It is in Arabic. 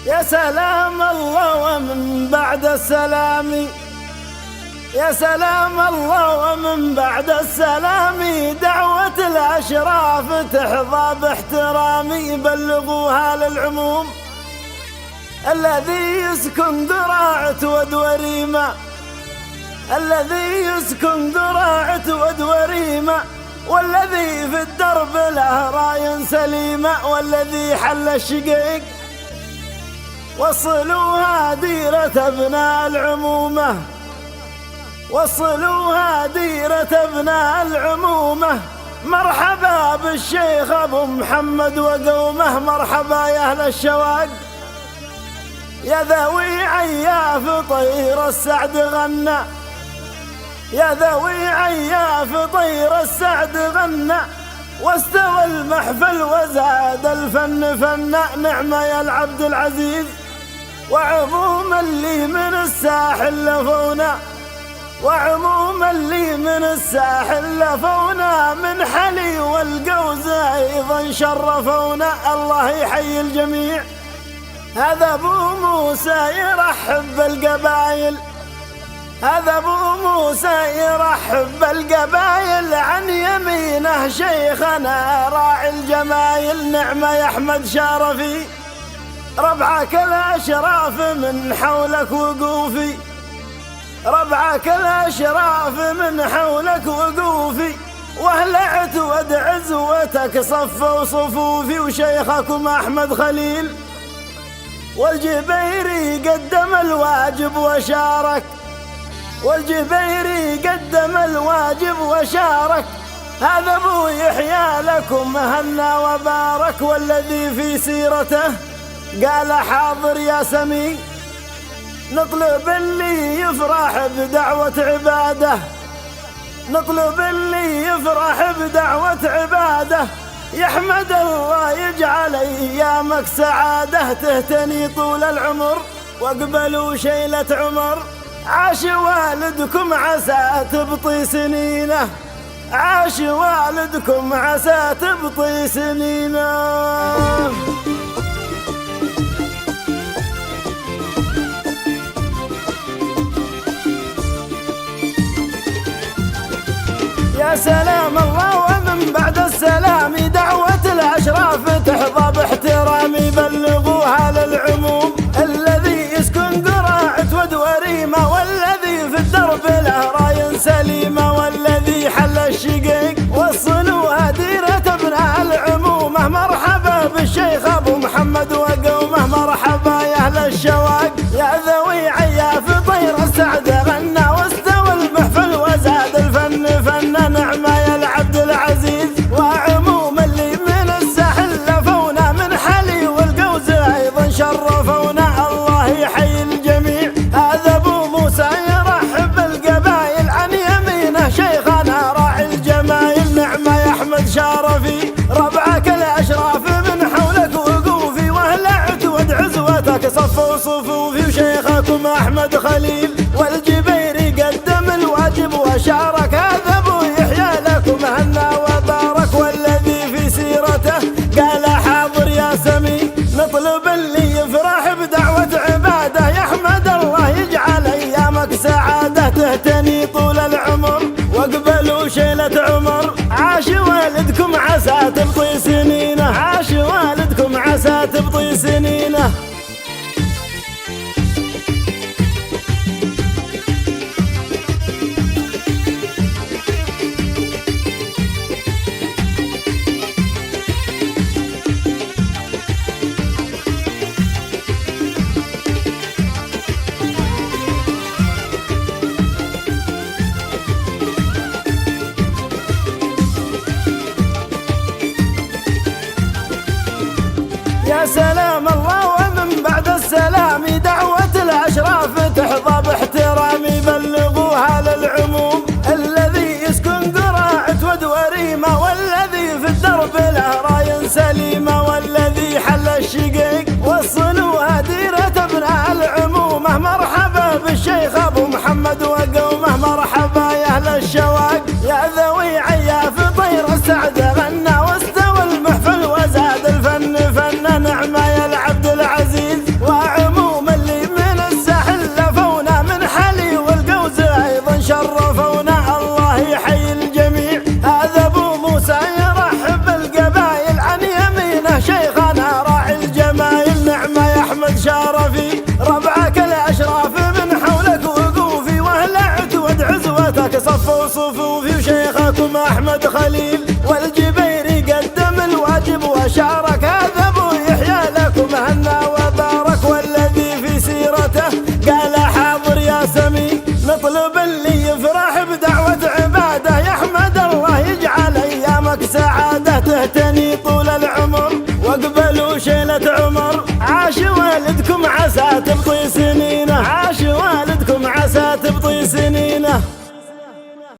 يا سلام الله ومن بعد السلام، يا سلام الله ومن بعد السلام، دعوة الأشراف تحظى باحترامي، بلغوها للعموم الذي يسكن ذراعة ود وريمة، الذي يسكن ذراعة ود وريمة، والذي في الدرب له راي سليمة، والذي حل الشقيق وصلوها ديرة ابناء العمومة، وصلوها ديرة ابناء العمومة. مرحبا بالشيخ أبو محمد وقومه، مرحبا يا أهل الشواق، يا ذوي عياف طير السعد غنى، يا ذوي عياف طير السعد غنى، واستوى المحفل وزاد الفن فنا. نعم يا العبد العزيز وعموم اللي من الساحل لفونا، وعموم اللي من الساحل لفونا، من حلي والقوز أيضا شرفونا. الله يحيي الجميع. هذا أبو موسى يرحب بالقبايل، هذا أبو موسى يرحب بالقبايل، عن يمينه شيخنا راعي الجمايل. نعم يا أحمد شارفي ربعك الأشراف من حولك وقوفي، ربعك الأشراف من حولك وقوفي، واهلعت وادع زوتك صفوا صفوفي. وشيخكم أحمد خليل والجبيري قدم الواجب وشارك، والجبيري قدم الواجب وشارك. هذا أبو يحيى لكم هنا وبارك، والذي في سيرته قال حاضر يا سمي. نطلب اللي يفرح بدعوة عباده، نطلب اللي يفرح بدعوة عباده، يحمد الله يجعل أيامك سعادة، تهتني طول العمر واقبلوا شيلة عمر. عاش والدكم عسى تبطي سنينه، عاش والدكم عسى تبطي سنينه. يا سلام الله ومن بعد السلام، دعوة الأشراف تحظى باحترامي، بلغوها للعموم الذي يسكن ذراعة ود وريمة، والذي في الدرب له راي سليمة، والذي حل الشقيق وصلوها ديرة ابناء العمومة. مرحبا بالشيخ أبو محمد وقومه، مرحبا يا أهل الشواق، يا ذوي عياف طير السعد غنى، واستوى المحفل وزاد الفن فنا. نعم يا العبد العزيز وعموم اللي من الساحل لفونا، من حلي والقوز أيضا شرفونا. الله يحيي الجميع. هذا أبو موسى يرحب بالقبايل، عن يمينه شيخنا راعي الجمايل. نعم يا أحمد شارفي ربعك الأشراف من حولك وقوفي، واهلعت وادع زوتك صفوا صفوفي. وشيخكم أحمد خليل والجبيري قدم الواجب وشارك، هذا أبو يحيى لكم هنا وبارك، والذي في سيرته قال حاضر يا سمي. نطلب اللي يفرح بدعوة عباده، يحمد الله يجعل أيامك سعادة، تهتني طول العمر واقبلوا شيلة عمر. عاش والدكم عسى تبطي سنينه، عاش والدكم عسى تبطي سنينه. يا سلام الله ومن بعد السلام، دعوة الأشراف تحظى باحترامي، بلغوها للعموم الذي يسكن ذراعة ود وريمة، والذي في الدرب له راي سليمة، والذي حل الشقيق وصلوها ديرة ابناء العمومة. مرحبا بالشيخ أبو محمد وقومه، مرحبا يا أهل الشواق، يا ذوي عياف طير السعد غنى، واستوى المحفل وزاد الفن فنا. نعم يا العبد العزيز صفوا صفوفي وشيخكم أحمد خليل، والجبيري قدم الواجب وشارك، هذا أبو يحيى لكم هنا وبارك، والذي في سيرته قال حاضر يا سمي، نطلب اللي يفرح بدعوة عباده، يا أحمد الله يجعل أيامك سعادة، تهتني طول العمر واقبلوا شيلة عمر، عاش والدكم عسى تبطي